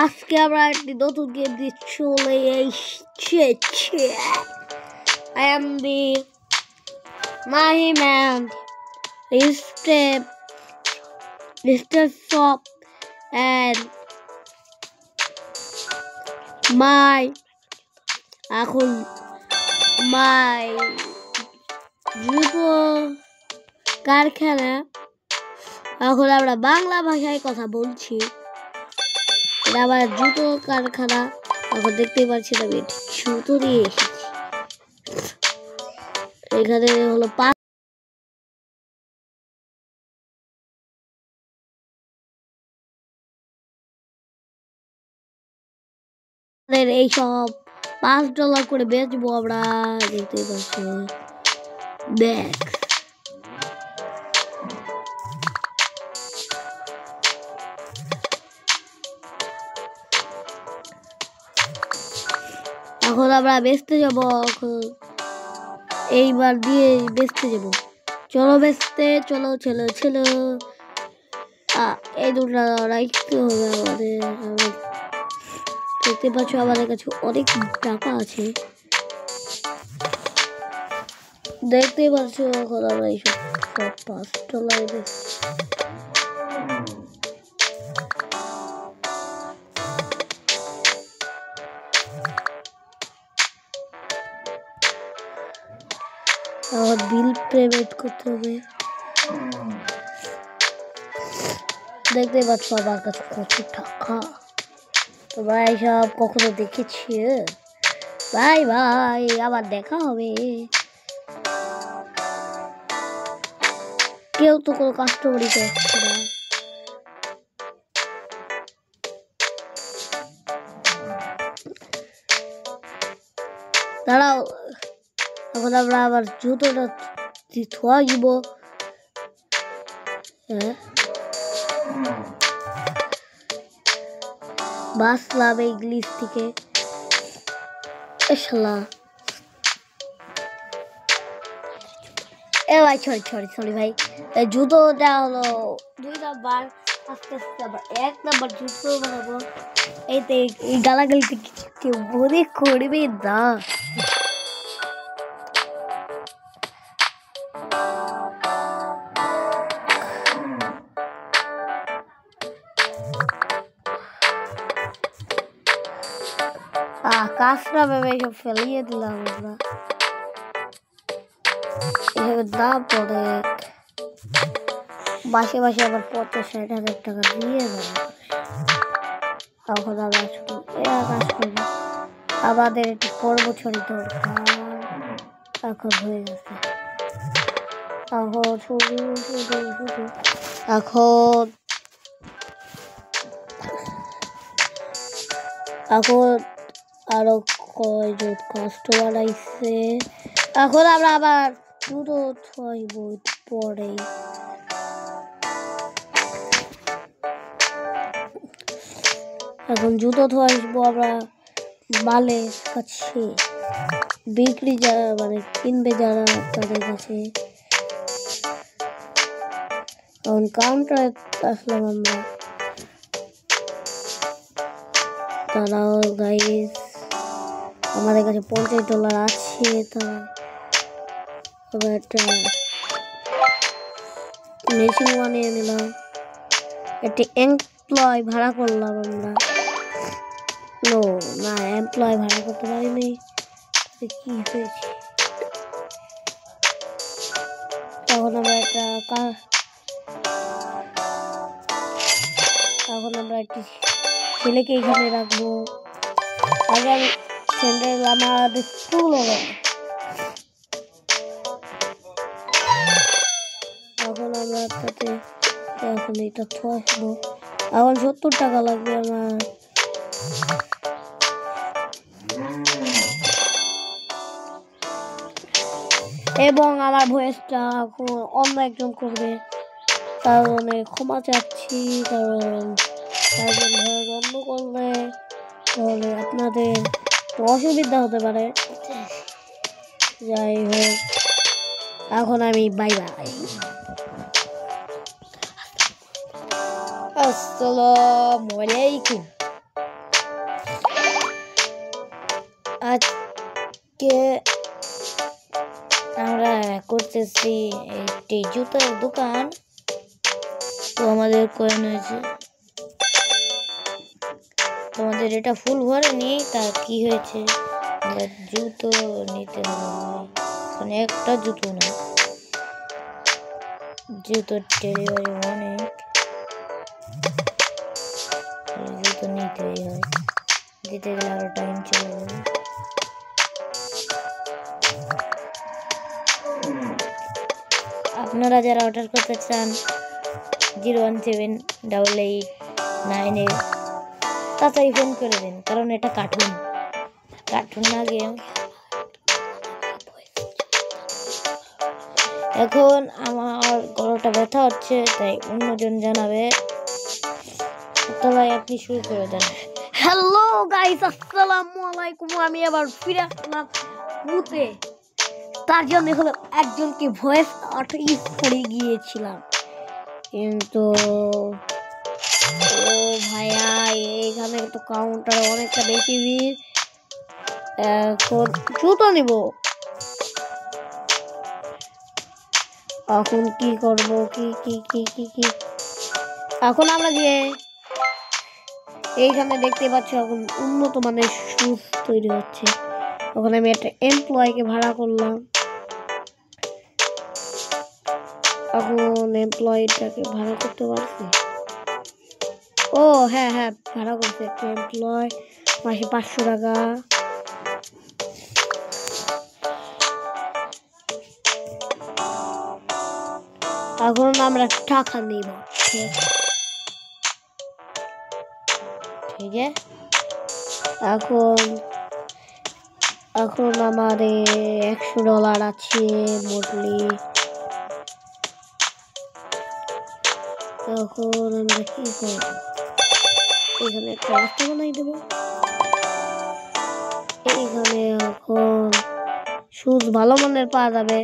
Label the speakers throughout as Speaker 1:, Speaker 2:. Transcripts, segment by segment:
Speaker 1: আজকে আমরা একটি নতুন গেম দিয়ে চলে এসেছি। I am the Mahim and Mr. Shop and এখন my জুতো কারখানা। এখন আমরা বাংলা ভাষায় কথা বলছি। এটা আমার জুতো কারখানা। এখন দেখতেই পাচ্ছেন আমি জুতো নিয়ে এসেছি। এখানে হলো এইসব $5 করে বেচবো আমরা। দেখতেই পাচ্ছি দেখ এখন আমরা বেচতে যাবো। এইবার দিয়ে বেচতে যাবো। চলো বেচতে চলো চলো চলো। এই দুটো রাখতে হবে আমাদের। দেখতে পাচ্ছ আমাদের কাছে অনেক টাকা আছে। দেখতেই পাচ্ছ এখন আমরা এইসব $5 বেচছি। আমার বিল পেমেন্ট করতে হবে। দেখতে পাচ্ছ আমার কাছে কত টাকা। তোমরা এইসব কখনো দেখেছি? বাই বাই, আবার দেখা হবে। কেউ তো কোনো কাস্টমারই করছে না। দাঁড়াও, এখন আমরা আবার জুতোটা ধোয়া দিব। বাসলাম ইংলিশ থেকে। ভাই সরি ভাই, জুতোটা হলো 2 নাম্বার। আস্তে আস্তে আবার 1 নাম্বার জুতো বানাবো। এই গালাগালিতে কিছু কেউ মনে করবে না। কাজটা ভেবে সব ফেলিয়ে দিলাম আমরা। এভাবে দাম পড়ে বাসে আবার 50-60 হাজার টাকা দিয়ে দেবো। তখন আমরা কাজ করবো। আমাদের একটু কর্মচারী দরকার। এখন হয়ে গেছে। এখন আরো কয়জন কাস্টমার আইছে। এখন আমরা আবার জুতো থইব পরে। এখন জুতো থইবো আমরা মালের কাছে। বিক্রি যারা মানে কিনবে যারা তাদের কাছে। এখন কাউন্টারে আসলাম আমরা। তারাও গাইস আমাদের কাছে $50 আছে। তবে একটা মেশিন বানিয়ে নিলাম। একটি এমপ্লয় ভাড়া করলাম আমরা। না এমপ্লয় ভাড়া করতে পারিনি। কি হয়েছে? তখন আমরা একটি ছেলেকে এখানে রাখবো। আগে স্যান্ডেল আমাদের স্কুল হবে। এখন আমরা তাতে এখন এটা থাকবো। এখন $70 লাগবে আমার। এবং আমার ভয়েসটা এখন অন্য একজন করবে। তার অনেক ক্ষমা চাচ্ছি, কারণ একজন ভয়েস অন্য করলে তাহলে আপনাদের একটু অসুবিধা হতে পারে। যাই হোক, এখন আমি বাই বাই। আসসালামু আলাইকুম।
Speaker 2: আজকে আমরা করতেছি একটি জুতার দোকান। তো আমাদের কয়েন হয়েছে, তোমাদের এটা ফুল ভরেনি, তা কি হয়েছে? আমরা জুতো নিতে হবে, মানে একটা জুতো না, জুতোর ডেলিভারি অনেক, জুতো নিতেই হয়, দিতে গেলে আরো টাইম চলে যাবে। আপনারা যারা অর্ডার করতে চান 0178898 তাড়াতাড়ি ফোন করে দিন, কারণ এটা কার্টুন না গেম। এখন আমার গলাটা ব্যথা হচ্ছে, তাই অন্যজন জানাবে। তো ভাই আপনি শুরু করে দেন।
Speaker 1: হ্যালো গাইস, আসসালামু আলাইকুম। আমি আবার ফিরে আসলাম মুতে। তার জন্য হলো একজনকে ভয়েস ইউজ করে গিয়েছিলাম, কিন্তু ও ভাইয়া এইখানে তো কাউন্টার অনেকটা বেশি ভিড়। এখন জুতো নিব, এখন কি করব? কি কি কি কি কি এখন আমরা যে এইখানে দেখতে পাচ্ছি এখন উন্নত মানের শুজ তৈরি হচ্ছে। ওখানে আমি একটা এমপ্লয়কে ভাড়া করলাম। এখন এমপ্লয়টাকে ভাড়া করতে পারছি। ও হ্যাঁ হ্যাঁ, ভাড়া করছে একটা এমপ্লয়, মাসে 500 টাকা। এখন আমরা টাকা নিব, ঠিক আছে? এখন আমাদের $100 আছে মোটলি। এখন আমরা কি করব? এখানে একটা রাস্তা বানাই দেবো। এইখানে এখন শুজ ভালো মানের পাওয়া যাবে।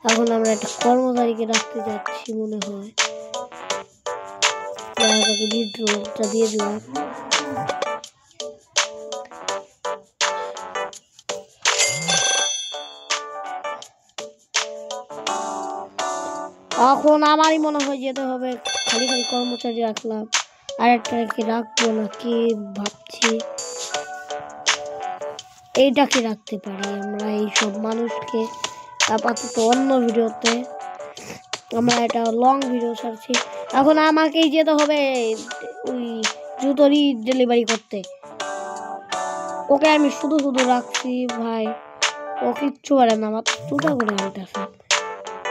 Speaker 1: এখন আমরা একটা কর্মচারীকে রাখতে যাচ্ছি মনে হয়, বিদ্রোহটা দিয়ে দিলাম। এখন আমারই মনে হয় যেতে হবে, খালি খালি কর্মচারী রাখলাম, আর একটা কি রাখবো না কি ভাবছি। এইটাকে রাখতে পারি আমরা, এইসব মানুষকে। আপাতত অন্য ভিডিওতে আমরা এটা লং ভিডিও ছাড়ছি। এখন আমাকেই যেতে হবে ওই জুতোরই ডেলিভারি করতে। ওকে আমি শুধু শুধু রাখছি ভাই, ও কিচ্ছু পারে না, আমার জুতো করে আনতেছে,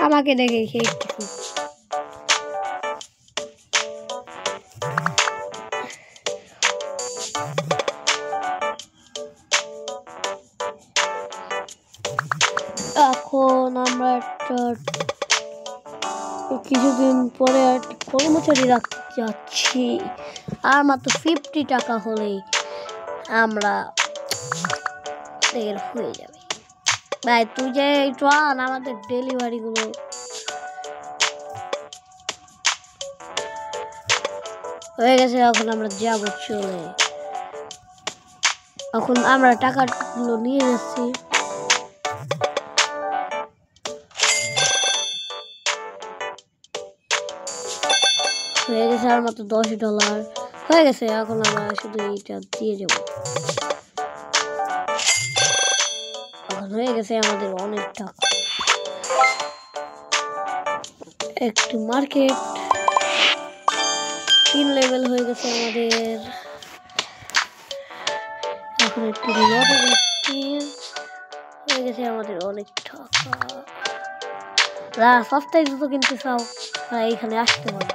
Speaker 1: আমাকে দেখে সেই কিছু। এখন আমরা একটা কিছুদিন পরে একটা কর্মচারী রাখতে যাচ্ছি, আর মাত্র 50 টাকা হলেই আমরা হয়ে যাবে। ভাই তুই যে একটু আন আমাদের ডেলিভারি গুলো। হয়ে গেছে, এখন আমরা যাবো চলে। এখন আমরা টাকাগুলো নিয়ে যাচ্ছি। হয়ে গেছে আর মাত্র $10 হয়ে গেছে। এখন আমরা শুধু এইটা দিয়ে যাবো। এখন হয়ে গেছে আমাদের অনেক টাকা। একটু মার্কেট 3 লেভেল হয়ে গেছে আমাদের। এখন একটু হয়ে গেছে আমাদের অনেক টাকা। যারা সস্তায় জুতো কিনতে চাও তারা এইখানে আসতে পারো,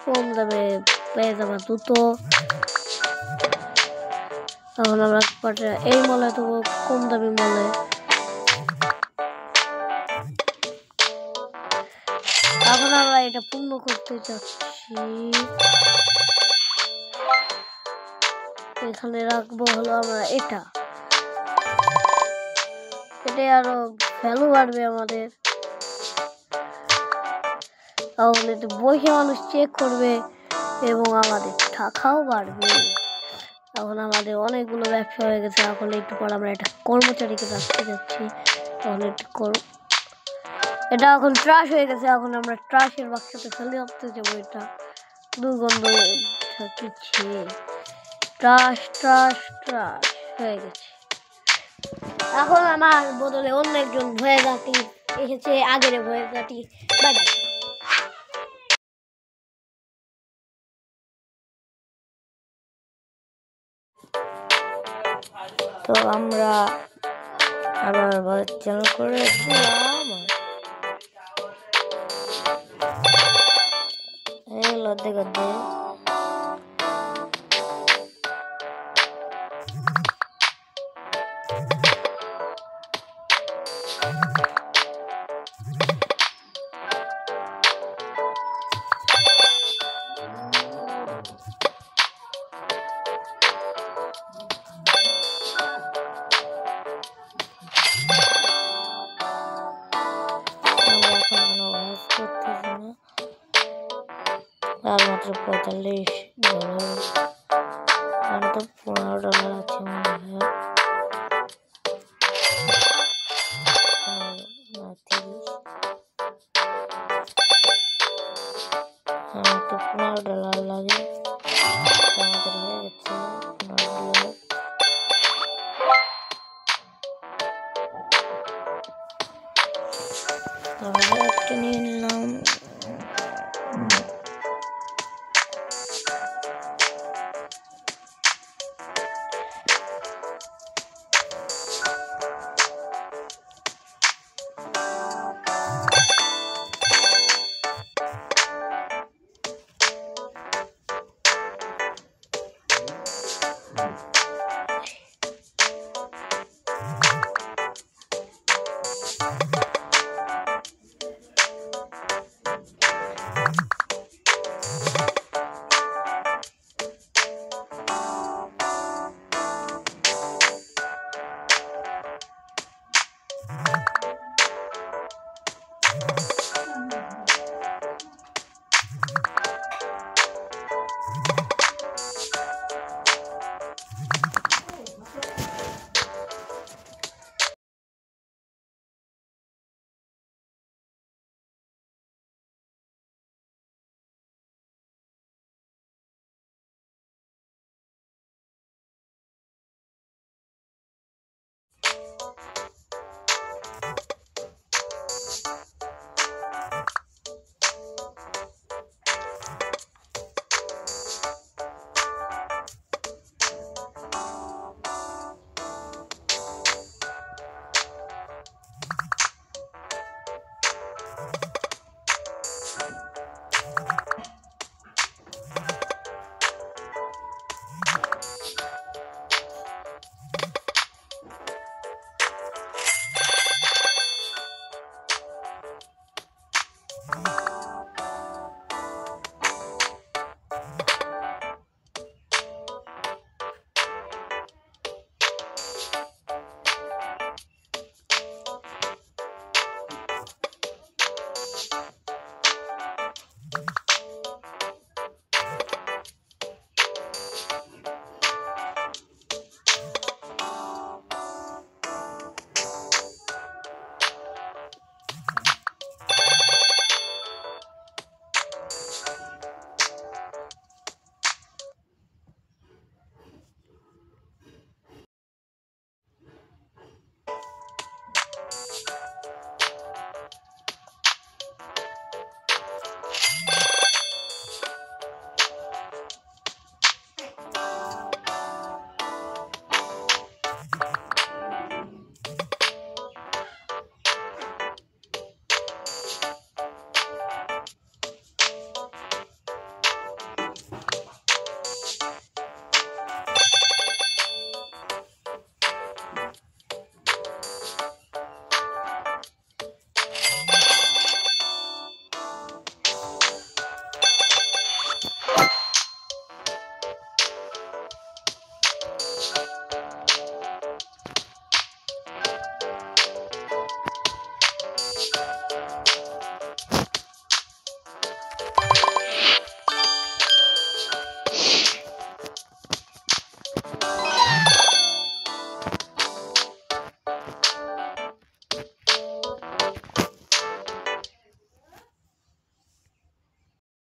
Speaker 1: কম দামে পেয়ে যাবে জুতো। এখন আমরা এই মলে তো কম দামি মলে। এখন আমরা এটা পূর্ণ করতে যাচ্ছি। এখানে রাখবো হলো আমরা এটাই আরো ভ্যালু বাড়বে আমাদের। তাহলে বসে মানুষ চেক করবে এবং আমাদের টাকাও বাড়বে। এখন আমাদের অনেকগুলো ব্যবসা হয়ে গেছে। এখন একটু পর আমরা একটা কর্মচারীকে রাখতে যাচ্ছি। এখন এটা এখন ট্রাশ হয়ে গেছে। এখন আমরা ট্রাশের বাক্সতে ফেলে রাখতে যাবো। এটা দুর্গন্ধ থাকছে। ট্রাশ ট্রাশ ট্রাশ হয়ে গেছে। এখন আমার বদলে অন্য একজন ভয়েজাটি এসেছে। আগের ভয়েজাটি বাই বাই।
Speaker 2: তো আমরা আবার ভয়েস চালু করে দিলাম। এই লদ্দে গদ্দে আর মাত্র $45 আর তো $15 আছে মনে হয়। আমার তো $15 লাগে। আমাদের হয়ে গেছে $15। তাহলে একটা নিয়ে